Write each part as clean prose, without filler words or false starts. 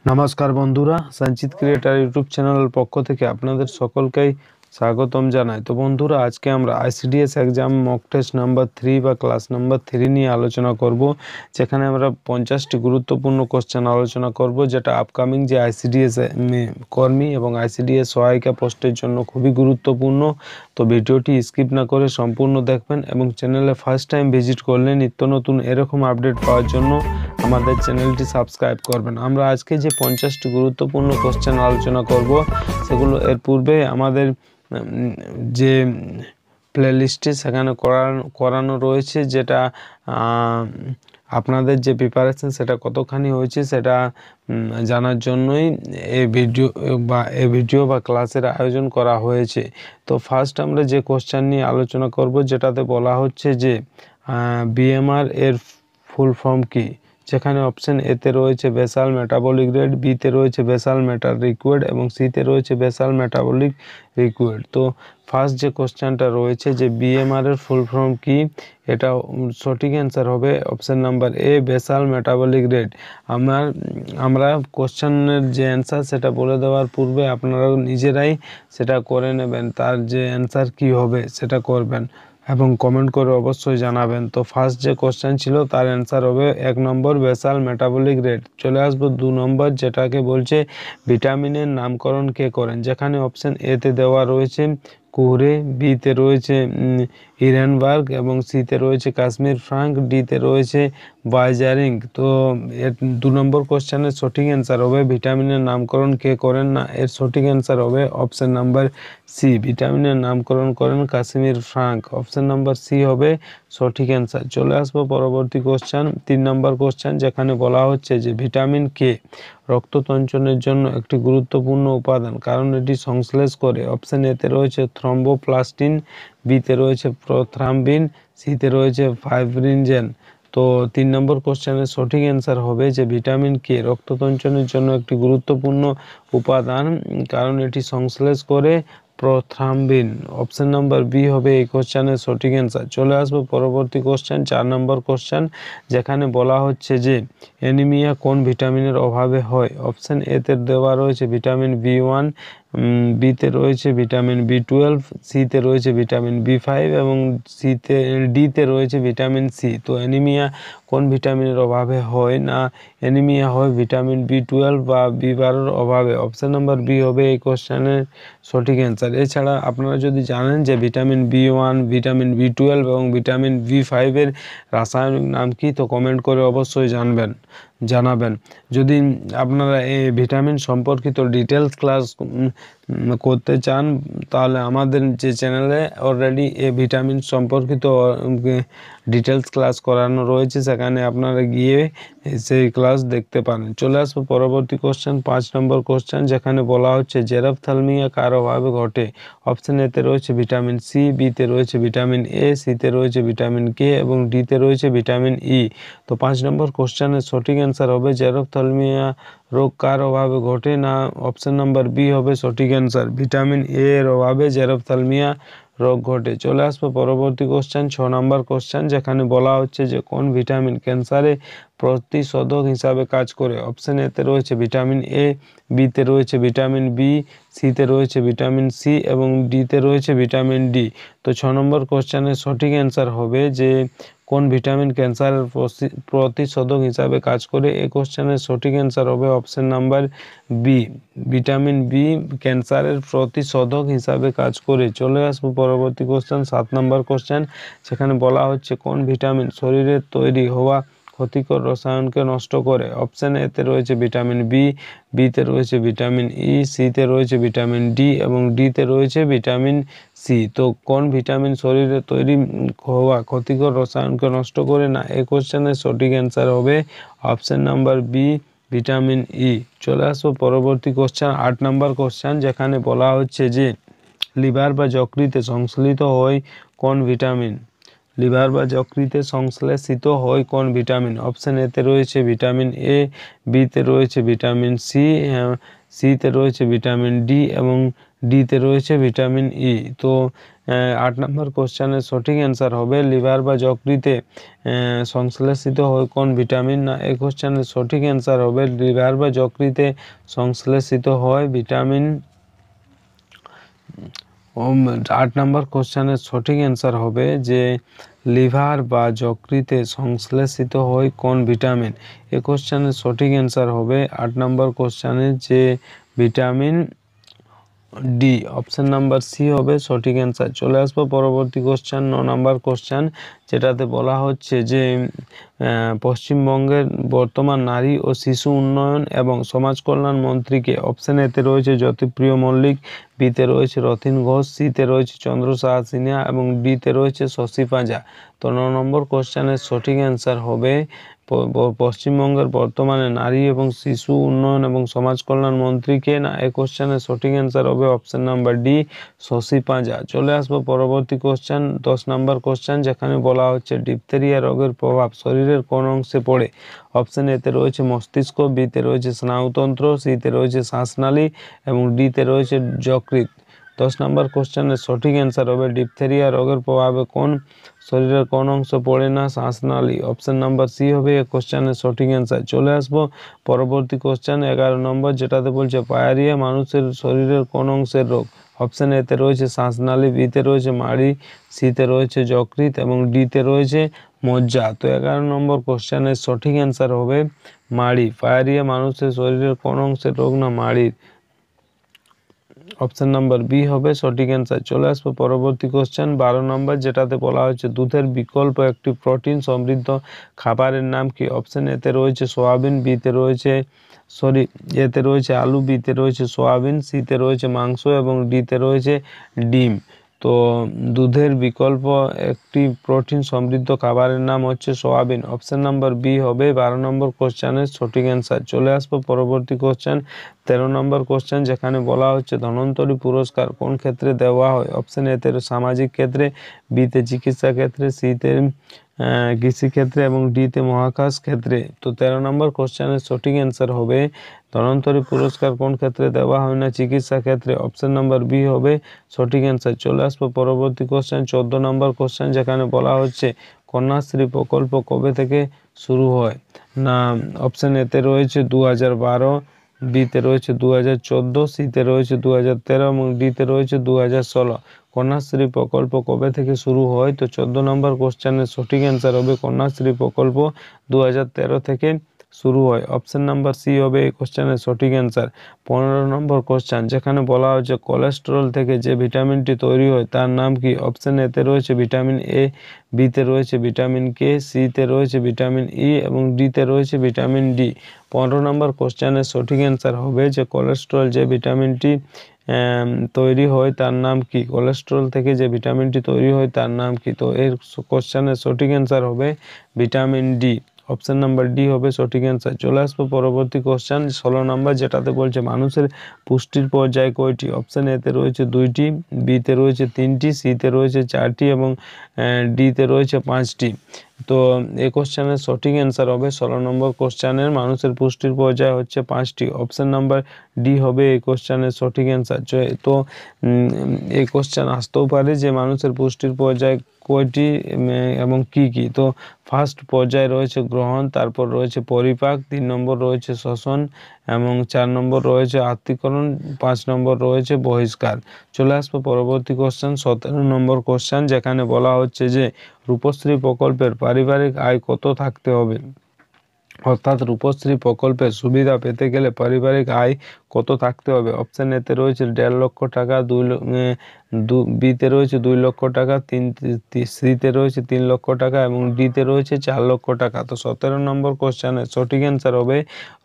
নমস্কার বন্ধুরা, সঞ্চিত ক্রিয়েটার ইউটিউব চ্যানেলের পক্ষ থেকে আপনাদের সকলকেই স্বাগতম জানাই। তো বন্ধুরা, আজকে আমরা ICDS exam mock test number 3 বা ক্লাস নাম্বার 3 নিয়ে আলোচনা করব, যেখানে আমরা 50টি গুরুত্বপূর্ণ কোশ্চেন আলোচনা করব, যেটা আপকামিং যে আইসিডিএস কর্মী এবং আইসিডিএস সহায়িকা পোস্টের জন্য খুবই গুরুত্বপূর্ণ। তো ভিডিওটি স্কিপ না করে সম্পূর্ণ দেখবেন এবং চ্যানেলে ফার্স্ট টাইম ভিজিট করলে নিত্য নতুন এরকম আপডেট পাওয়ার জন্য আমাদের চ্যানেলটি সাবস্ক্রাইব করবেন। আমরা আজকে যে 50টি গুরুত্বপূর্ণ কোশ্চেন আলোচনা করব, সেগুলো এর পূর্বে আমাদের যে প্লেলিস্টে সেখানে করানো রয়েছে, যেটা আপনাদের যে প্রিপারেশন সেটা কতখানি হয়েছে সেটা জানার জন্যই এই ভিডিও বা ক্লাসের আয়োজন করা হয়েছে। তো ফার্স্ট আমরা যে কোশ্চেন নিয়ে আলোচনা করব, যেটাতে বলা হচ্ছে যে বিএমআর এর ফুল ফর্ম কি, যেখানে অপশন এতে রয়েছে বেসাল মেটাবলিক রেট, বিতে রয়েছে বেসাল মেটাল লিকুইড এবং সিতে রয়েছে বেসাল মেটাবলিক লিকুইড। তো ফার্স্ট যে কোশ্চেনটা রয়েছে যে বিএমআর এর ফুল ফর্ম কি, এটা সঠিক অ্যান্সার হবে অপশন নাম্বার এ, বেসাল মেটাবলিক রেট। আমরা কোশ্চেনের যে অ্যান্সার সেটা বলে দেওয়ার পূর্বে আপনারা নিজেরাই সেটা করে নেবেন, তার যে অ্যান্সার কি হবে সেটা করবেন এবং কমেন্ট করে অবশ্যই জানাবেন। তো ফার্স্ট যে কোশ্চেন ছিল তার অ্যান্সার হবে 1 নম্বর বেসাল মেটাবলিক রেট। চলে আসবো 2 নম্বর, যেটাকে বলছে ভিটামিনের নামকরণ কে করেন, যেখানে অপশন এতে দেওয়া রয়েছে কুহরে, বিতে রয়েছে ইরেনবার্গ এবং সিতে রয়েছে কাশ্মীর ফ্রাঙ্ক, ডিতে রয়েছে বাইজারিং। তো এর 2 নম্বর কোশ্চেনের সঠিক অ্যান্সার হবে ভিটামিনের নামকরণ কে করেন না, এর সঠিক অ্যান্সার হবে অপশন নাম্বার সি, ভিটামিনের নামকরণ করেন Casimir Funk. Option number C হবে সঠিক অ্যান্সার। চলে আসবো পরবর্তী কোশ্চেন, 3 নম্বর কোশ্চেন, যেখানে বলা হচ্ছে যে ভিটামিন কে রক্ত তঞ্চনের জন্য একটি গুরুত্বপূর্ণ উপাদান, কারণ এটি সংশ্লেষ করে। অপশন এতে রয়েছে থ্রম্বোপ্লাস্টিন, বিতে রয়েছে প্রোথ্রাম্বিন, সিতে রয়েছে ফাইব্রিনজেন। তো 3 নম্বর কোশ্চেনের সঠিক অ্যান্সার হবে যে ভিটামিন কে রক্ত তঞ্চনের জন্য একটি গুরুত্বপূর্ণ উপাদান, কারণ এটি সংশ্লেষ করে প্রোথ্রাম্বিন। অপশন নাম্বার বি হবে এই কোশ্চেনের সঠিক অ্যান্সার। চলে আসবো পরবর্তী কোশ্চেন, 4 নম্বর কোশ্চেন, যেখানে বলা হচ্ছে যে অ্যানিমিয়া কোন ভিটামিনের অভাবে হয়। অপশন এতে দেওয়া রয়েছে ভিটামিন বি1, বিতে রয়েছে ভিটামিন বি12, সিতে রয়েছে ভিটামিন বি5 এবং ডিতে রয়েছে ভিটামিন সি। তো অ্যানিমিয়া কোন ভিটামিনের অভাবে হয় না, অ্যানিমিয়া হয় ভিটামিন বি12 বা বি12 অভাবে। অপশন নাম্বার বি হবে এই কোশ্চেনের সঠিক অ্যান্সার। এছাড়া আপনারা যদি জানেন যে ভিটামিন বি1, ভিটামিন বি12 এবং ভিটামিন বি5 এর রাসায়নিক নাম কি, তো কমেন্ট করে অবশ্যই জানাবেন। যদি আপনারা এই ভিটামিন সম্পর্কিত ডিটেলস ক্লাস করতে চান, তাহলে আমাদের যে চ্যানেলে অলরেডি এই ভিটামিন সম্পর্কিত ডিটেলস ক্লাস করানো রয়েছে, সেখানে আপনারা গিয়ে সেই ক্লাস দেখতে পারেন। চলে আসবো পরবর্তী কোশ্চেন, 5 নম্বর কোশ্চেন, যেখানে বলা হচ্ছে জেরপ্থ্যালমিয়া কার অভাবে ঘটে। অপশন এতে রয়েছে ভিটামিন সি, বিতে রয়েছে ভিটামিন এ, সিতে রয়েছে ভিটামিন কে এবং ডিতে রয়েছে ভিটামিন ই। তো 5 নম্বর কোশ্চেনের সঠিক অ্যান্সার হবে জেরপ্থ্যালমিয়া রোগ কার অভাবে ঘটে না, অপশন নাম্বার বি হবে সঠিক অ্যান্সার, ভিটামিন এ এর অভাবে জেরপ্থ্যালমিয়া রোগ ঘটে। চলে আসবো পরবর্তী কোশ্চেন, 6 নম্বর কোশ্চেন, যেখানে বলা হচ্ছে যে কোন ভিটামিন ক্যান্সারে প্রতিষেধক হিসাবে কাজ করে। অপশন এতে রয়েছে ভিটামিন এ, বিতে রয়েছে ভিটামিন বি, সিতে রয়েছে ভিটামিন সি এবং ডিতে রয়েছে ভিটামিন ডি। তো 6 নম্বর কোশ্চেনের সঠিক অ্যান্সার হবে যে কোন ভিটামিন ক্যান্সারের প্রতিষেধক হিসাবে কাজ করে। এই কোশ্চেনের সঠিক অ্যান্সার হবে option number B, vitamin B ক্যান্সারের প্রতিষেধক হিসাবে কাজ করে। চলে আসবো পরবর্তী কোশ্চেন, 7 নম্বর কোশ্চেন, সেখানে বলা হচ্ছে কোন ভিটামিন শরীরের তৈরি হওয়া ক্ষতিকর রসায়নকে নষ্ট করে। অপশন এতে রয়েছে ভিটামিন বি, বিতে রয়েছে ভিটামিন ই, সিতে রয়েছে ভিটামিন ডি এবং ডিতে রয়েছে ভিটামিন সি। তো কোন ভিটামিন শরীরে তৈরি হওয়া ক্ষতিকর রসায়নকে নষ্ট করে না, এই কোশ্চেনের সঠিক অ্যান্সার হবে option number B, vitamin E. চলে আসবো পরবর্তী কোশ্চেন, 8 নম্বর কোশ্চেন, যেখানে বলা হচ্ছে যে লিভার বা যকৃতে সংশ্লেষিত হয় কোন ভিটামিন, লিভার বা যকৃতে সংশ্লেষিত হয় কোন ভিটামিন। অপশন এতে রয়েছে ভিটামিন এ, বিতে রয়েছে ভিটামিন সি, সিতে রয়েছে ভিটামিন ডি এবং ডিতে রয়েছে ভিটামিন ই। তো 8 নম্বর কোশ্চেনের সঠিক অ্যান্সার হবে লিভার বা যকৃতে সংশ্লেষিত হয় কোন ভিটামিন? না, এই কোশ্চেনের সঠিক অ্যান্সার হবে লিভার বা যকৃতে সংশ্লেষিত হয় ভিটামিন। 8 নম্বর কোশ্চেনের সঠিক অ্যান্সার হবে যে লিভার বা যকৃতে সংশ্লেষিত হয় কোন ভিটামিন? এই কোশ্চেনের সঠিক অ্যান্সার হবে 8 নম্বর কোশ্চেনের যে vitamin D. Option number C হবে সঠিক অ্যান্সার। চলে আসবো পরবর্তী কোশ্চেন, 9 নম্বর কোশ্চেন, যেটাতে বলা হচ্ছে যে পশ্চিমবঙ্গের বর্তমান নারী ও শিশু উন্নয়ন এবং সমাজ কল্যাণ মন্ত্রীকে? অপশন এতে রয়েছে জ্যোতিপ্রিয় মল্লিক, বিতে রয়েছে রথীন ঘোষ, সিতে রয়েছে চন্দ্র সাহা সিনহা এবং ডিতে রয়েছে শশী পাঁজা। তো 9 নম্বর কোশ্চেনের সঠিক অ্যান্সার হবে পশ্চিমবঙ্গের বর্তমানে নারী এবং শিশু উন্নয়ন এবং সমাজ কল্যাণ মন্ত্রীকে? না, এই কোশ্চেনের সঠিক অ্যান্সার হবে option number D, Shashi Panja. চলে আসবো পরবর্তী কোশ্চেন, 10 নম্বর কোশ্চেন, যেখানে বলা হচ্ছে ডিপথেরিয়া রোগের প্রভাব শরীরের কোন অংশে পড়ে? অপশন এতে রয়েছে মস্তিষ্ক, বিতে রয়েছে স্নায়ুতন্ত্র, সিতে রয়েছে শ্বাসনালী এবং ডিতে রয়েছে যকৃৎ। 10 নম্বর কোশ্চেনের সঠিক অ্যান্সার হবে ডিপথেরিয়া রোগের প্রভাবে কোন শরীরের কোন অংশ পড়ে? না, শ্বাসনালী। অপশন নাম্বার সি হবে এই কোশ্চেনের সঠিক অ্যান্সার। চলে আসবো পরবর্তী কোশ্চেন, 11 নম্বর, যেটাতে বলছে পায়রিয়া মানুষের শরীরের কোন অংশের রোগ? অপশন এতে রয়েছে শ্বাসনালী, বিতে রয়েছে মাড়ি, সিতে রয়েছে যকৃৎ এবং ডিতে রয়েছে মজ্জা। তো 11 নম্বর কোশ্চেনের সঠিক অ্যান্সার হবে মাড়ি। পায়রিয়া মানুষের শরীরের কোন অংশের রোগ? না, মাড়ির। অপশন নাম্বার বি হবে সঠিক অ্যান্সার। চলে আসবো পরবর্তী কোশ্চেন, 12 নম্বর, যেটাতে বলা হচ্ছে দুধের বিকল্প একটি প্রোটিন সমৃদ্ধ খাবারের নাম কি? অপশন এতে রয়েছে সোয়াবিন, বিতে রয়েছে এতে রয়েছে আলু, বিতে রয়েছে সোয়াবিন, সিতে রয়েছে মাংস এবং ডিতে রয়েছে ডিম। তো দুধের বিকল্প একটি প্রোটিন সমৃদ্ধ খাবারের নাম হচ্ছে সোয়াবিন। অপশন নাম্বার বি হবে 12 নম্বর কোশ্চেনের সঠিক অ্যান্সার। চলে আসবো পরবর্তী কোশ্চেন, 13 নম্বর কোশ্চেন, যেখানে বলা হচ্ছে ধন্বন্তরী পুরস্কার কোন ক্ষেত্রে দেওয়া হয়? অপশন এতে সামাজিক ক্ষেত্রে, বিতে চিকিৎসা ক্ষেত্রে, সিতে কৃষিক্ষেত্রে এবং ডিতে মহাকাশ ক্ষেত্রে। তো 13 নম্বর কোশ্চেনের সঠিক অ্যান্সার হবে ধন্বন্তরী পুরস্কার কোন ক্ষেত্রে দেওয়া হয়? না, চিকিৎসা ক্ষেত্রে। অপশন নাম্বার বি হবে সঠিক অ্যান্সার। চলে আসবো পরবর্তী কোশ্চেন, 14 নম্বর কোশ্চেন, যেখানে বলা হচ্ছে কন্যাশ্রী প্রকল্প কবে থেকে শুরু হয়? না, অপশন এতে রয়েছে 2012, বিতে রয়েছে 2014, সিতে রয়েছে 2013 এবং ডিতে রয়েছে 2016। কন্যাশ্রী প্রকল্প কবে থেকে শুরু হয়? তো 14 নম্বর কোশ্চেনের সঠিক অ্যান্সার হবে কন্যাশ্রী প্রকল্প 2013 থেকে শুরু হয়। অপশন নাম্বার সি হবে এই কোশ্চেনের সঠিক অ্যান্সার। 15 নম্বর কোশ্চেন, যেখানে বলা হচ্ছে কোলেস্টেরল থেকে যে ভিটামিনটি তৈরি হয় তার নাম কি? অপশন এতে রয়েছে ভিটামিন এ, বিতে রয়েছে ভিটামিন কে, সিতে রয়েছে ভিটামিন ই এবং ডিতে রয়েছে ভিটামিন ডি। 15 নম্বর কোশ্চেনের সঠিক অ্যান্সার হবে যে কোলেস্টেরল যে ভিটামিনটি তৈরি হয় তার নাম কি? কোলেস্টেরল থেকে যে ভিটামিনটি তৈরি হয় তার নাম কি? তো এর কোশ্চেনের সঠিক অ্যান্সার হবে vitamin D. Option number D হবে সঠিক অ্যান্সার। চলে আসবো পরবর্তী কোশ্চেন, 16 নম্বর, যেটাতে বলছে মানুষের পুষ্টির পর্যায় কয়টি? অপশন এতে রয়েছে 2টি, বিতে রয়েছে 3টি, সিতে রয়েছে 4টি এবং ডিতে রয়েছে 5টি। তো এই কোশ্চেনের সঠিক অ্যান্সার হবে 16 নম্বর কোশ্চেনের মানুষের পুষ্টির পর্যায় হচ্ছে 5টি। অপশন নাম্বার ডি হবে এই কোশ্চেনের সঠিক অ্যান্সার। তো এই কোশ্চেন আসতেও পারে যে মানুষের পুষ্টির পর্যায় কয়টি এবং কি কি? তো ফার্স্ট পর্যায়ে রয়েছে গ্রহণ, তারপর রয়েছে পরিপাক, 3 নম্বর রয়েছে শ্বসন এবং 4 নম্বর রয়েছে আত্তীকরণ, 5 নম্বর রয়েছে বহিষ্কার। চলে আসবো পরবর্তী কোশ্চেন, 17 নম্বর কোশ্চেন, যেখানে বলা হচ্ছে যে রূপশ্রী প্রকল্পের পারিবারিক আয় কত থাকতে হবে? অর্থাৎ রূপশ্রী প্রকল্পের সুবিধা পেতে গেলে পারিবারিক আয় কত থাকতে হবে? অপশন এতে রয়েছে 1.5 লক্ষ টাকা, বিতে রয়েছে 2 লক্ষ টাকা, সিতে রয়েছে 3 লক্ষ টাকা এবং ডিতে রয়েছে 4 লক্ষ টাকা। তো 17 নম্বর কোশ্চেনের সঠিক অ্যান্সার হবে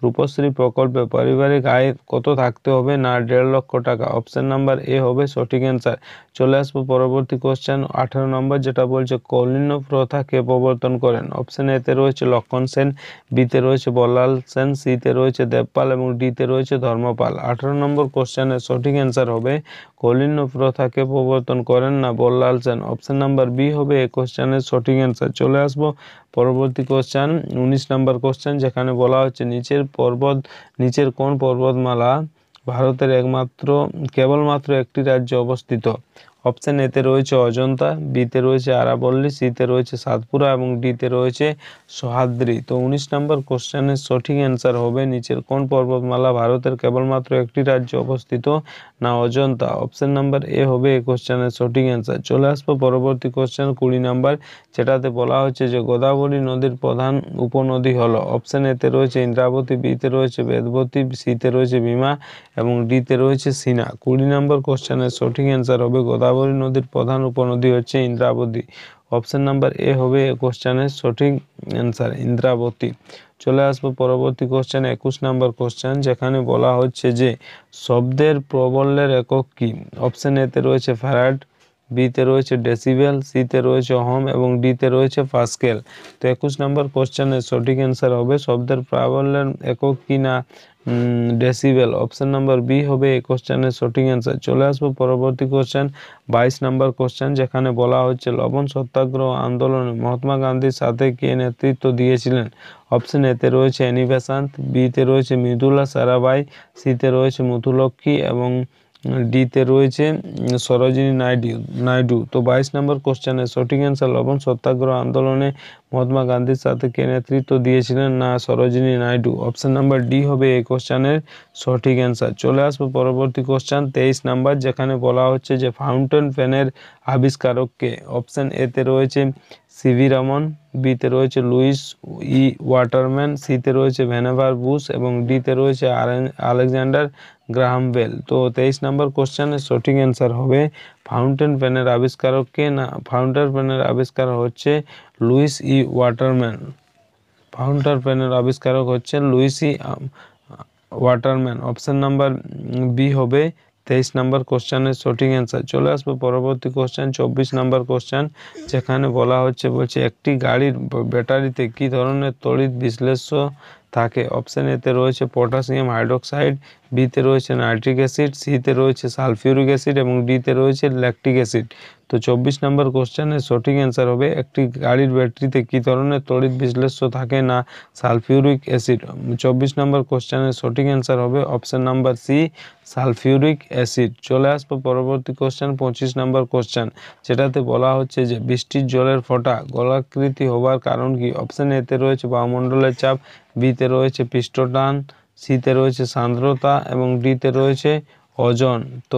রূপশ্রী প্রকল্পে পারিবারিক আয় কত থাকতে হবে? না, 1.5 লক্ষ টাকা। অপশন নাম্বার এ হবে সঠিক অ্যান্সার। চলে আসবো পরবর্তী কোশ্চেন, 18 নম্বর, যেটা বলছে কৌলিন্য প্রথা কে প্রবর্তন করেন? অপশন এতে রয়েছে লক্ষণ সেন, বিতে রয়েছে বল্লাল সেন, সিতে রয়েছে দেবপাল এবং ডিতে রয়েছে ধর্মপাল। 18 নম্বর কোশ্চেনের সঠিক অ্যান্সার হবে কৌলিন্য প্রথা কে প্রবর্তন করেন? না, Ballal Sen. Option number B হবে এই কোশ্চেনের সঠিক অ্যান্সার। চলে আসবো পরবর্তী কোশ্চেন, 19 নম্বর কোশ্চেন, যেখানে বলা হচ্ছে নিচের কোন পর্বতমালা ভারতের কেবলমাত্র একটি রাজ্যে অবস্থিত? অপশন এতে রয়েছে অজন্তা, বিতে রয়েছে আরাবল্লী, সিতে রয়েছে সাতপুরা এবং ডিতে রয়েছে সহ্যাদ্রি। তো 19 নম্বর কোশ্চেনের সঠিক অ্যান্সার হবে নিচের কোন পর্বতমালা ভারতের কেবলমাত্র একটি রাজ্যে অবস্থিত? না অজন্তা। অপশন নাম্বার এ হবে এই কোশ্চেনের সঠিক অ্যান্সার। চলে আসবো পরবর্তী কোশ্চেন 20 নাম্বার, যেটাতে বলা হচ্ছে যে গোদাবরী নদীর প্রধান উপনদী হলো। অপশন এতে রয়েছে ইন্দ্রাবতী, বিতে রয়েছে বেদবতী, সিতে রয়েছে ভীমা এবং ডিতে রয়েছে সিনা। 20 নম্বর কোশ্চেনের সঠিক অ্যান্সার হবে গোদাবরী নদীর প্রধান উপনদী হচ্ছে ইন্দ্রাবতী। অপশন নাম্বার এ হবে এই কোশ্চেনের সঠিক অ্যান্সার, ইন্দ্রাবতী। চলে আসবো পরবর্তী কোশ্চেন 21 নম্বর কোশ্চেন, যেখানে বলা হচ্ছে যে শব্দের প্রাবল্যের একক কি? অপশন এতে রয়েছে ফ্যারাড, বিতে রয়েছে ডেসিবেল, সিতে রয়েছে ওহম এবং ডিতে রয়েছে পাস্কেল। তো 21 নম্বর কোশ্চেনের সঠিক অ্যান্সার হবে শব্দের প্রাবল্যের একক কি? না ডেসিবেল। অপশন নাম্বার বি হবে এই কোশ্চেনের সঠিক অ্যান্সার। চলে আসবো পরবর্তী কোশ্চেন 22 নম্বর কোশ্চেন, যেখানে বলা হচ্ছে লবণ সত্যাগ্রহ আন্দোলনে মহাত্মা গান্ধীর সাথে কে নেতৃত্ব দিয়েছিলেন? অপশন এতে রয়েছে অ্যানি বেসান্ত, বিতে রয়েছে মৃদুলা সারাভাই, সিতে রয়েছে মুথুলক্ষ্মী এবং ডিতে রয়েছে সরোজিনী নাইডু। তো 22 নম্বর কোশ্চেনের সঠিক অ্যান্সার লবণ সত্যাগ্রহ আন্দোলনে মহাত্মা গান্ধীর সাথে কে নেতৃত্ব দিয়েছিলেন? না Sarojini Naidu. Option number D হবে এই কোশ্চেনের সঠিক অ্যান্সার। চলে আসবো পরবর্তী কোশ্চেন 23 নাম্বার, যেখানে বলা হচ্ছে যে ফাউন্টেন পেনের আবিষ্কারক কে? অপশন এতে রয়েছে সিভি রমন, বিতে রয়েছে লুইস ওয়াটারম্যান, সিতে রয়েছে ভ্যানেভার বুশ এবং ডিতে রয়েছে আলেকজান্ডার গ্রাহাম বেল। তো 23 নম্বর কোশ্চেনের সঠিক অ্যান্সার হবে ফাউন্টেন পেনের আবিষ্কারক কে? না ফাউন্টেন পেনের আবিষ্কার হচ্ছে লুইস ওয়াটারম্যান। ফাউন্টেন পেনের আবিষ্কারক হচ্ছে Louis Waterman. Option number B হবে 23 নম্বর কোশ্চেনের সঠিক অ্যান্সার। চলে আসবো পরবর্তী কোশ্চেন 24 নম্বর কোশ্চেন, যেখানে বলা হচ্ছে একটি গাড়ির ব্যাটারিতে কি ধরনের তড়িৎ বিশ্লেষ্য থাকে? অপশন এতে রয়েছে পটাশিয়াম হাইড্রোক্সাইড, বিতে রয়েছে নাইট্রিক অ্যাসিড, সিতে রয়েছে সালফিউরিক অ্যাসিড এবং ডিতে রয়েছে ল্যাকটিক অ্যাসিড। তো 24 নম্বর কোশ্চেনের সঠিক অ্যান্সার হবে একটি গাড়ির ব্যাটারিতে কি ধরনের তড়িৎ বিশ্লেষ্য থাকে? না সালফিউরিক অ্যাসিড। 24 নম্বর কোশ্চেনের সঠিক অ্যান্সার হবে option number C, sulphuric acid. চলে আসবো পরবর্তী কোশ্চেন 25 নম্বর কোশ্চেন, যেটাতে বলা হচ্ছে যে বৃষ্টির জলের ফোঁটা গোলাকৃতি হবার কারণ কি? অপশন এতে রয়েছে বায়ুমণ্ডলের চাপ, বিতে রয়েছে পৃষ্ঠটান, সিতে রয়েছে সান্দ্রতা এবং ডিতে রয়েছে ওজন। তো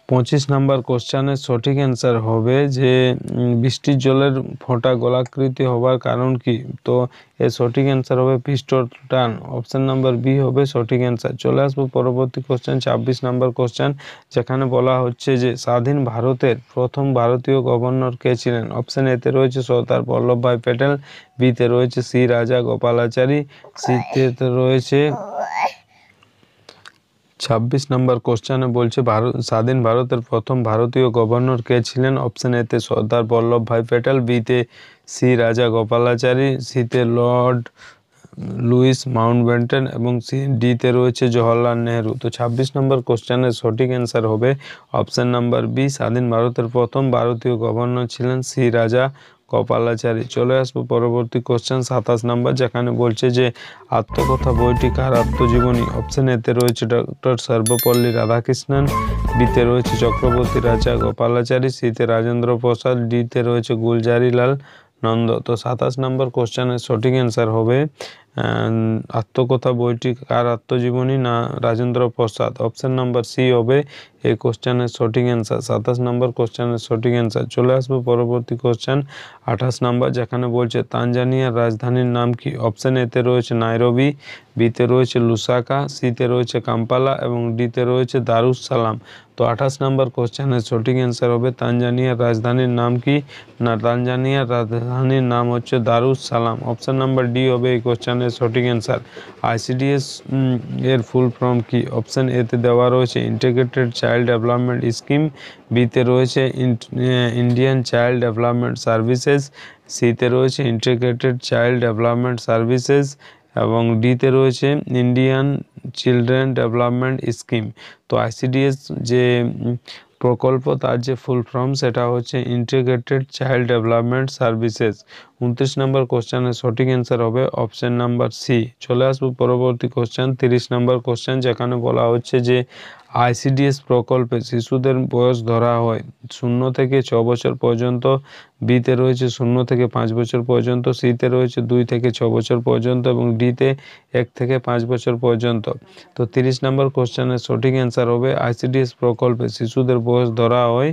25 নাম্বার কোশ্চেনের সঠিক অ্যান্সার হবে যে বৃষ্টির জলের ফোঁটা গোলাকৃতি হবার কারণ কি? তো এর সঠিক অ্যান্সার হবে পৃষ্ঠটান। অপশন নাম্বার বি হবে সঠিক অ্যান্সার। চলে আসবো পরবর্তী কোশ্চেন 26 নাম্বার কোশ্চেন, যেখানে বলা হচ্ছে যে স্বাধীন ভারতের প্রথম ভারতীয় গভর্নর কে ছিলেন? অপশন এতে রয়েছে সর্দার বল্লভভাই প্যাটেল, বিতে রয়েছে সি রাজা গোপালাচারী, সিতে রয়েছে 26 নম্বর কোশ্চেনে বলছে স্বাধীন ভারতের প্রথম ভারতীয় গভর্নর কে ছিলেন? অপশন এতে সর্দার বল্লভভাই প্যাটেল, বিতে সি রাজা গোপালাচারী, সিতে লর্ড লুইস মাউন্টব্যাটেন এবং ডিতে রয়েছে জওহরলাল নেহরু। তো 26 নম্বর কোশ্চেনের সঠিক অ্যান্সার হবে অপশন নাম্বার বি, স্বাধীন ভারতের প্রথম ভারতীয় গভর্নর ছিলেন সি রাজা গোপালাচারী। চলে আসবো পরবর্তী কোশ্চেন 27 নম্বর, যেখানে বলছে যে আত্মকথা বইটি কার আত্মজীবনী? অপশন এতে রয়েছে ডক্টর সর্বপল্লী রাধাকৃষ্ণন, বিতে রয়েছে চক্রবর্তী রাজা গোপালাচারী, সিতে রাজেন্দ্র প্রসাদ, ডিতে রয়েছে গুলজারিলাল নন্দ। তো 27 নম্বর কোশ্চেনের সঠিক অ্যান্সার হবে আত্মকথা বইটি কার আত্মজীবনী? না Rajendra Prasad. Option number C হবে এই কোশ্চেনের সঠিক অ্যান্সার। 27 নম্বর কোশ্চেনের সঠিক অ্যান্সার। চলে আসবো পরবর্তী কোশ্চেন 28 নম্বর, যেখানে বলছে তানজানিয়ার রাজধানীর নাম কি? অপশন এতে রয়েছে নাইরোবি, বিতে রয়েছে লুসাকা, সিতে রয়েছে কাম্পালা এবং ডিতে রয়েছে দারুস সালাম। তো 28 নম্বর কোশ্চেনের সঠিক অ্যান্সার হবে তানজানিয়ার রাজধানীর নাম কি? না তানজানিয়ার রাজধানীর নাম হচ্ছে Darus Salam. Option number D হবে এই কোশ্চেনের সঠিক অ্যান্সার। আইসিডিএস এর ফুল ফর্ম কি? অপশন এতে দেওয়া রয়েছে ইন্টিগ্রেটেড চাইল্ড ডেভেলপমেন্ট স্কিম, বিতে রয়েছে ইন্ডিয়ান চাইল্ড ডেভেলপমেন্ট সার্ভিসেস, সিতে রয়েছে ইন্টিগ্রেটেড চাইল্ড ডেভেলপমেন্ট সার্ভিসেস এবং ডিতে রয়েছে ইন্ডিয়ান চিলড্রেন ডেভেলপমেন্ট স্কিম। তো আইসিডিএস যে প্রকল্প তার যে ফুল ফর্ম সেটা হচ্ছে ইন্টিগ্রেটেড চাইল্ড ডেভেলপমেন্ট সার্ভিসেস। 29 নম্বর কোশ্চেনের সঠিক অ্যান্সার হবে অপশন নাম্বার সি। চলে আসবো পরবর্তী কোশ্চেন 30 নম্বর কোশ্চেন, যেখানে বলা হচ্ছে যে আইসিডিএস প্রকল্পে শিশুদের বয়স ধরা হয় 0 থেকে 6 বছর পর্যন্ত, বিতে রয়েছে 0 থেকে 5 বছর পর্যন্ত, সিতে রয়েছে 2 থেকে 6 বছর পর্যন্ত এবং ডিতে 1 থেকে 5 বছর পর্যন্ত। তো 30 নম্বর কোশ্চেনের সঠিক অ্যান্সার হবে আইসিডিএস প্রকল্পে শিশুদের বয়স ধরা হয়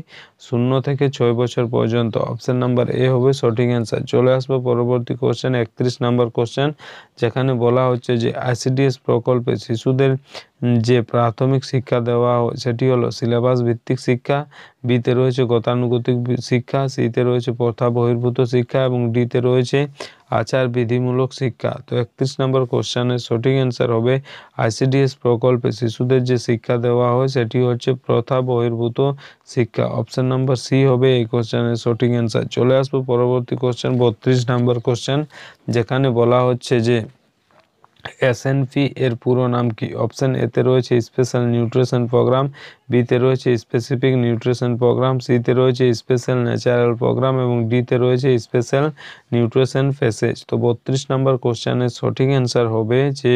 0 থেকে 6 বছর পর্যন্ত। অপশন নাম্বার এ হবে সঠিক অ্যান্সার। চলে আসবো পরবর্তী কোশ্চেন 31 নম্বর কোশ্চেন, যেখানে বলা হচ্ছে যে আইসিডিএস প্রকল্পে শিশুদের যে প্রাথমিক শিক্ষা দেওয়া হয় সেটি হলো সিলেবাস ভিত্তিক শিক্ষা, বিতে রয়েছে গতানুগতিক শিক্ষা, সিতে রয়েছে প্রথা বহির্ভূত শিক্ষা এবং ডিতে রয়েছে আচার বিধিমূলক শিক্ষা। তো 31 নম্বর কোশ্চেনের সঠিক অ্যান্সার হবে আইসিডিএস প্রকল্পে শিশুদের যে শিক্ষা দেওয়া হয় সেটি হচ্ছে প্রথা বহির্ভূত শিক্ষা। অপশন নাম্বার সি হবে এই কোশ্চেনের সঠিক অ্যান্সার। চলে আসবো পরবর্তী কোশ্চেন 32 নম্বর কোশ্চেন, যেখানে বলা হচ্ছে যে এসএনপি এর পুরো নাম কি? অপশন এতে রয়েছে স্পেশাল নিউট্রিশন প্রোগ্রাম, বিতে রয়েছে স্পেসিফিক নিউট্রিশন প্রোগ্রাম, সিতে রয়েছে স্পেশাল ন্যাচারাল প্রোগ্রাম এবং ডিতে রয়েছে স্পেশাল নিউট্রিশন প্যাসেজ। তো 32 নম্বর কোশ্চেনের সঠিক অ্যান্সার হবে যে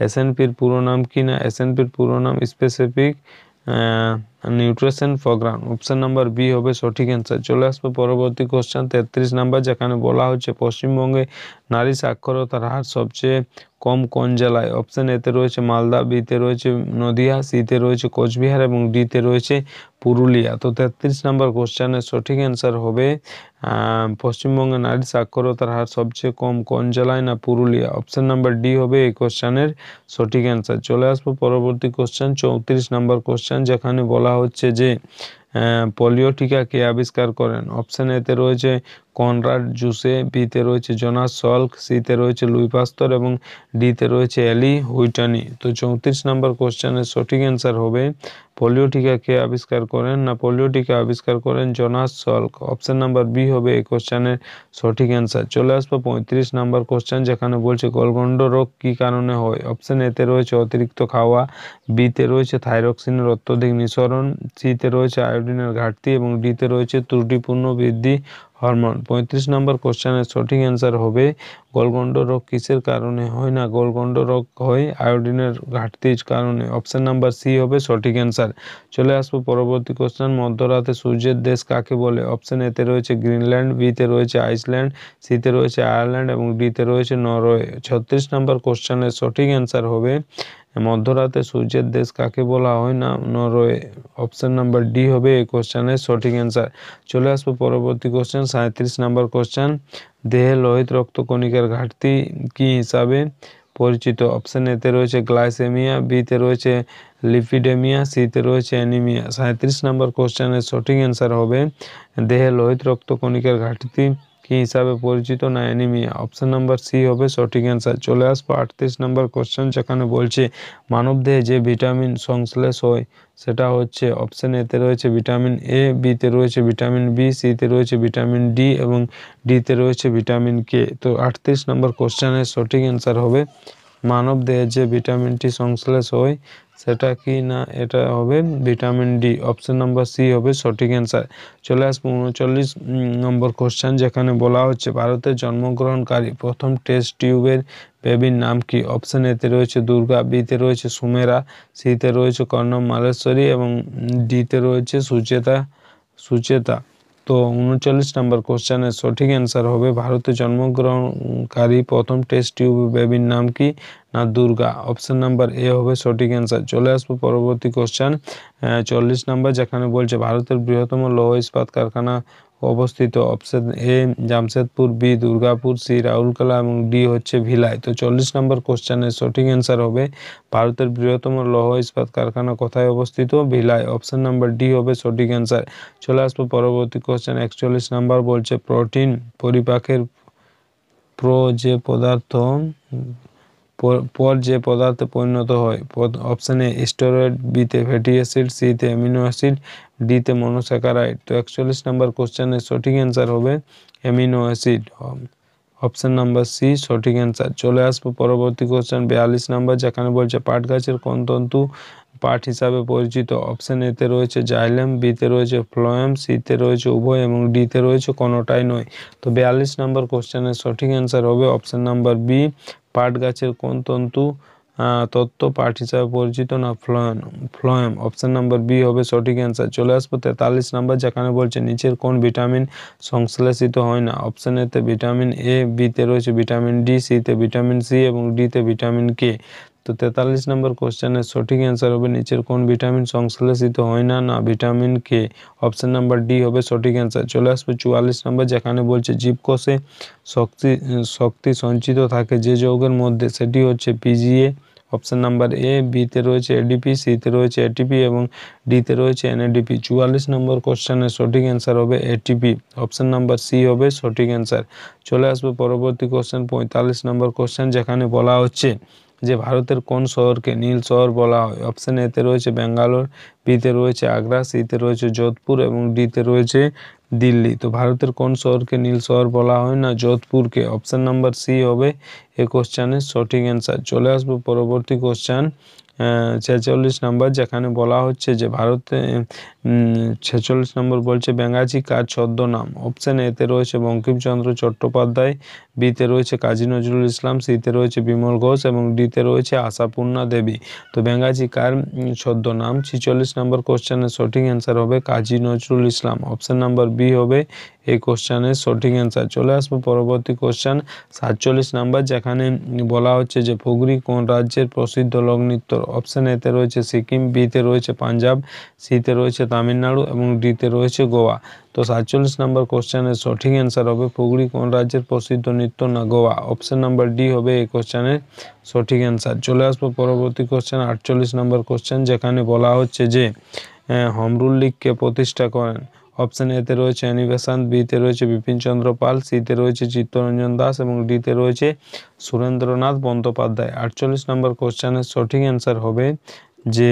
এসএনপির পুরো নাম কি না, এসএনপির পুরো নাম specific nutrition programme. Option number B হবে সঠিক অ্যান্সার। চলে আসবে পরবর্তী কোশ্চেন 33 নাম্বার, যেখানে বলা হচ্ছে পশ্চিমবঙ্গে নারী সাক্ষরতার হার সবচেয়ে কম কোন জেলায়? অপশন এতে রয়েছে মালদা, বিতে রয়েছে নদিয়া, সিতে রয়েছে কোচবিহার এবং ডিতে রয়েছে পুরুলিয়া। তো 33 নম্বর কোশ্চেনের সঠিক অ্যান্সার হবে পশ্চিমবঙ্গে নারী সাক্ষরতার হার সবচেয়ে কম কোন জেলায় না পুরুলিয়া। অপশন নাম্বার ডি হবে এই কোশ্চেনের সঠিক অ্যান্সার। চলে আসবো পরবর্তী কোশ্চেন 34 নম্বর কোশ্চেন, যেখানে বলা হচ্ছে যে পোলিও টিকা কে আবিষ্কার করেন? অপশন এতে রয়েছে কনরাড জুসে, বিতে রয়েছে জোনাস সল্ক, সিতে রয়েছে লুই পাস্তর এবং ডিতে রয়েছে এলি হুইটনি। তো 34 নম্বর কোশ্চেনের সঠিক অ্যান্সার হবে পোলিও টিকা কে আবিষ্কার করেন না পোলিও টিকা আবিষ্কার করেন Jonas Salk. Option number B হবে এই কোশ্চেনের সঠিক অ্যান্সার। চলে আসবো 35 নম্বর কোশ্চেন, যেখানে বলছে গলগন্ড রোগ কি কারণে হয়? অপশন এতে রয়েছে অতিরিক্ত খাওয়া, বিতে রয়েছে থাইরক্সিনের অত্যধিক নিঃসরণ, সিতে রয়েছে আয়োডিনের ঘাটতি এবং ডিতে রয়েছে ত্রুটিপূর্ণ বৃদ্ধি হরমোন। 35 নম্বর কোশ্চেনের সঠিক অ্যান্সার হবে গলগন্ড রোগ কিসের কারণে হয় না গলগন্ড রোগ হয় আয়োডিনের ঘাটতির কারণে। অপশন নাম্বার সি হবে সঠিক অ্যান্সার। চলে আসবো পরবর্তী কোশ্চেন মধ্যরাতে সূর্যের দেশ কাকে বলে? অপশন এতে রয়েছে গ্রিনল্যান্ড, বিতে রয়েছে আইসল্যান্ড, সিতে রয়েছে আয়ারল্যান্ড এবং ডিতে রয়েছে নরওয়ে। 36 নম্বর কোশ্চেনের সঠিক অ্যান্সার হবে মধ্যরাতে সূর্যের দেশ কাকে বলা হয় না নরওয়ে। অপশন নাম্বার ডি হবে এই কোশ্চেনের সঠিক অ্যান্সার। চলে আসবো পরবর্তী কোশ্চেন 37 নম্বর কোশ্চেন, দেহে লোহিত রক্তকণিকার ঘাটতি কি হিসাবে পরিচিত? অপশন এতে রয়েছে গ্লাইসেমিয়া, বিতে রয়েছে লিপিডেমিয়া, সিতে রয়েছে অ্যানিমিয়া। 37 নম্বর কোশ্চেনের সঠিক অ্যান্সার হবে দেহে লোহিত রক্তকণিকার ঘাটতি কি হিসাবে পরিচিত না অ্যানিমিয়া। অপশন নাম্বার সি হবে সঠিক অ্যান্সার। চলে আসবো 38 নম্বর কোশ্চেন, যেখানে বলছে মানবদেহে যে ভিটামিন সংশ্লেষ হয় সেটা হচ্ছে অপশন এতে রয়েছে ভিটামিন এ, বিতে রয়েছে ভিটামিন বি, সিতে রয়েছে ভিটামিন ডি এবং ডিতে রয়েছে ভিটামিন কে। তো 38 নম্বর কোশ্চেনের সঠিক অ্যান্সার হবে মানবদেহে যে ভিটামিনটি সংশ্লেষ হয় সেটা কি না এটা হবে vitamin D. Option number C হবে সঠিক অ্যান্সার। চলে আসবো 39 নম্বর কোশ্চেন, যেখানে বলা হচ্ছে ভারতের জন্মগ্রহণকারী প্রথম টেস্ট টিউবের বেবির নাম কি? অপশন এতে রয়েছে দুর্গা, বিতে রয়েছে সুমেরা, সিতে রয়েছে কর্ণম মালেশ্বরী এবং ডিতে রয়েছে সুচেতা। তো 39 নম্বর কোশ্চেনের সঠিক অ্যান্সার হবে ভারতে জন্মগ্রহণকারী প্রথম টেস্ট টিউব বেবির নাম কি না দুর্গা। অপশন নাম্বার এ হবে সঠিক অ্যান্সার। চলে আসবো পরবর্তী কোশ্চেন 40 নম্বর, যেখানে বলছে ভারতের বৃহত্তম লৌহ ইস্পাত কারখানা অবস্থিত? Option A Jamshedpur, B Durgapur, C Rourkela এবং ডি হচ্ছে ভিলাই। তো 40 নম্বর কোশ্চেনের সঠিক অ্যান্সার হবে ভারতের বৃহত্তম লৌহ ইস্পাত কারখানা কোথায় অবস্থিত? ভিলাই। অপশন নাম্বার ডি হবে সঠিক অ্যান্সার। চলে আসবো পরবর্তী কোশ্চেন 41 নাম্বার, বলছে প্রোটিন পরিপাকের যে পদার্থ পর যে পদার্থে পরিণত হয়? অপশন এ স্টেরয়েড, বিতে ফ্যাটি অ্যাসিড, সিতে অ্যামিনো অ্যাসিড, ডিতে মনোস্যাকারাইড। তো 41 নম্বর কোশ্চেনের সঠিক অ্যান্সার হবে amino acid. Option number C সঠিক অ্যান্সার। চলে আসবো পরবর্তী কোশ্চেন 42 নাম্বার, যেখানে বলছে পাট গাছের কোন তন্তু পার্ট হিসাবে পরিচিত? অপশন এ তে রয়েছে জাইলেম, বি তে রয়েছে ফ্লোয়েম, সি তে রয়েছে উভয় এবং ডি তে রয়েছে কোনোটাই নয়। তো 42 নম্বর কোশ্চেনের সঠিক অ্যান্সার হবে অপশন নাম্বার বি। পাট গাছের কোন তত্ত্ব পাট হিসাবে পরিচিত? না ফ্লোয়েম। অপশন নাম্বার বি হবে সঠিক অ্যান্সার। চলে আসবো 43 নম্বর, যেখানে বলছে নিচের কোন ভিটামিন সংশ্লেষিত হয় না? অপশন এ তে ভিটামিন এ, বি তে রয়েছে ভিটামিন ডি, সি তে ভিটামিন সি এবং ডি তে ভিটামিন কে। তো 43 নম্বর কোশ্চেনের সঠিক অ্যান্সার হবে নিচের কোন ভিটামিন সংশ্লেষিত হয় না? না vitamin K. Option number D হবে সঠিক অ্যান্সার। চলে আসবে 44 নম্বর, যেখানে বলছে জীবকোষে শক্তি সঞ্চিত থাকে যে যৌগের মধ্যে, সেটি হচ্ছে PGA. Option number A, B তে রয়েছে এডিপি, সি তে রয়েছে এটিপি এবং ডি তে রয়েছে এনএডিপি। 44 নম্বর কোশ্চেনের সঠিক অ্যান্সার হবে এটিপি। অপশন নাম্বার সি হবে সঠিক অ্যান্সার। চলে আসবে পরবর্তী কোশ্চেন 45 নম্বর কোশ্চেন, যেখানে বলা হচ্ছে যে ভারতের কোন শহরকে নীল শহর বলা হয়? অপশন এ তে রয়েছে ব্যাঙ্গালোর, বি তে রয়েছে আগ্রা, সি তে রয়েছে যোধপুর এবং ডি তে রয়েছে দিল্লি। তো ভারতের কোন শহরকে নীল শহর বলা হয়? না যোধপুরকে। অপশন নাম্বার সি হবে এই কোশ্চেনের সঠিক অ্যান্সার। চলে আসবো পরবর্তী কোশ্চেন 46 নম্বর, যেখানে বলা হচ্ছে যে ভারতে 46 নম্বর বলছে ব্যাঙাচি কার ছদ্মনাম? অপশন এ তে রয়েছে বঙ্কিমচন্দ্র চট্টোপাধ্যায়, বি তে রয়েছে কাজী নজরুল ইসলাম, সি তে রয়েছে বিমল ঘোষ এবং ডি তে রয়েছে আশাপূর্ণা দেবী। তো ব্যাঙাচি কার ছদ্মনাম? 46 নম্বর কোশ্চেনের সঠিক অ্যান্সার হবে Kazi Nazrul Islam. Option number B হবে এই কোশ্চেনের সঠিক অ্যান্সার। চলে আসবো পরবর্তী কোশ্চেন 47 নাম্বার, যেখানে বলা হচ্ছে যে ফুগরি কোন রাজ্যের প্রসিদ্ধ লোকনৃত্য? অপশন এ তে রয়েছে সিকিম, বি তে রয়েছে পাঞ্জাব, সি তে রয়েছে তামিলনাড়ু এবং ডি তে রয়েছে গোয়া। তো 47 নম্বর কোশ্চেনের সঠিক অ্যান্সার হবে ফুগরি কোন রাজ্যের প্রসিদ্ধ নৃত্য? না গোয়া। অপশন নাম্বার ডি হবে এই কোশ্চেনের সঠিক অ্যান্সার। চলে আসবো পরবর্তী কোশ্চেন 48 নম্বর কোশ্চেন, যেখানে বলা হচ্ছে যে হোম লীগকে প্রতিষ্ঠা করেন? অপশন এ তে রয়েছে অ্যানি বেসান্ত, বি তে রয়েছে বিপিন চন্দ্র পাল, সি তে রয়েছে চিত্তরঞ্জন দাস এবং ডি তে রয়েছে সুরেন্দ্রনাথ বন্দ্যোপাধ্যায়। 48 নম্বর কোশ্চেনের সঠিক অ্যান্সার হবে যে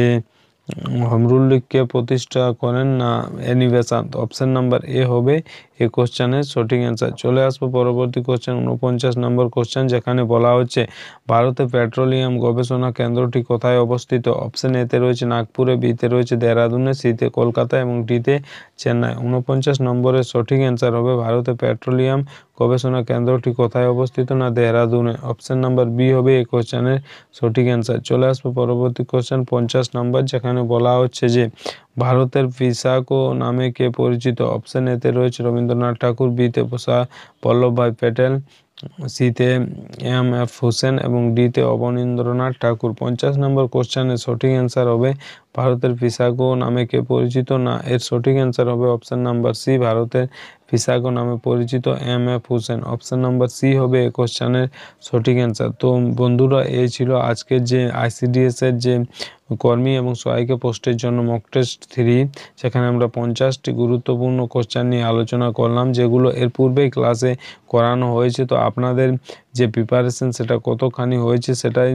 হোম লীগকে প্রতিষ্ঠা করেন না Annie Besant. Option number A হবে এই কোশ্চেনের সঠিক অ্যান্সার। চলে আসবো পরবর্তী কোশ্চেন 49 নম্বর কোশ্চেন, যেখানে বলা হচ্ছে ভারতে পেট্রোলিয়াম গবেষণা কেন্দ্রটি কোথায় অবস্থিত? অপশন এ তে রয়েছে নাগপুরে, বি তে রয়েছে দেহরাদুনে, সি তে কলকাতা এবং ডি তে চেন্নাই। 49 নম্বরের সঠিক অ্যান্সার হবে ভারতে পেট্রোলিয়াম গবেষণা কেন্দ্রটি কোথায় অবস্থিত? না দেহরাদুনে। অপশন নাম্বার বি হবে এই কোশ্চেনের সঠিক অ্যান্সার। চলে আসবো পরবর্তী কোশ্চেন 50 নম্বর, যেখানে বলা হচ্ছে যে ভারতের পিসাকো নামে কে পরিচিত? অপশন এ তে রয়েছে রবীন্দ্রনাথ ঠাকুর, বি তে বল্লভভাই প্যাটেল, সি তে এম এফ হুসেন এবং ডি তে অবনীন্দ্রনাথ ঠাকুর। 50 নম্বর কোশ্চেনের সঠিক অ্যান্সার হবে ভারতের পিসাকো নামে কে পরিচিত? না এর সঠিক অ্যান্সার হবে অপশন নাম্বার সি, ভারতের পিসাকো নামে পরিচিত M F Husain. Option number C হবে এই কোশ্চেনের সঠিক অ্যান্সার। তো বন্ধুরা, এই ছিল আজকের যে আইসিডিএস এর যে কর্মী এবং সহায়িকা পোস্টের জন্য মক টেস্ট 3, সেখানে আমরা 50টি গুরুত্বপূর্ণ কোশ্চেন নিয়ে আলোচনা করলাম, যেগুলো এর পূর্বেই ক্লাসে করানো হয়েছে। তো আপনাদের যে প্রিপারেশন সেটা কতখানি হয়েছে সেটাই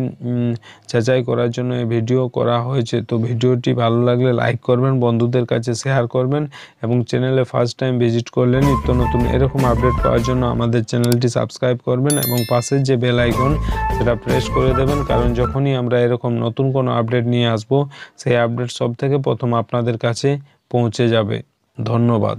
যাচাই করার জন্য এই ভিডিও করা হয়েছে। তো ভিডিওটি ভালো লাগলে লাইক করবেন, বন্ধুদের কাছে শেয়ার করবেন এবং চ্যানেলে ফার্স্ট টাইম ভিজিট করলে নিত্য নতুন এরকম আপডেট পাওয়ার জন্য আমাদের চ্যানেলটি সাবস্ক্রাইব করবেন এবং পাশের যে বেল আইকন সেটা প্রেস করে দেবেন, কারণ যখনই আমরা এরকম নতুন কোনো আপডেট নিয়ে আসব সেই আপডেট সব থেকে প্রথম আপনাদের কাছে পৌঁছে যাবে। ধন্যবাদ।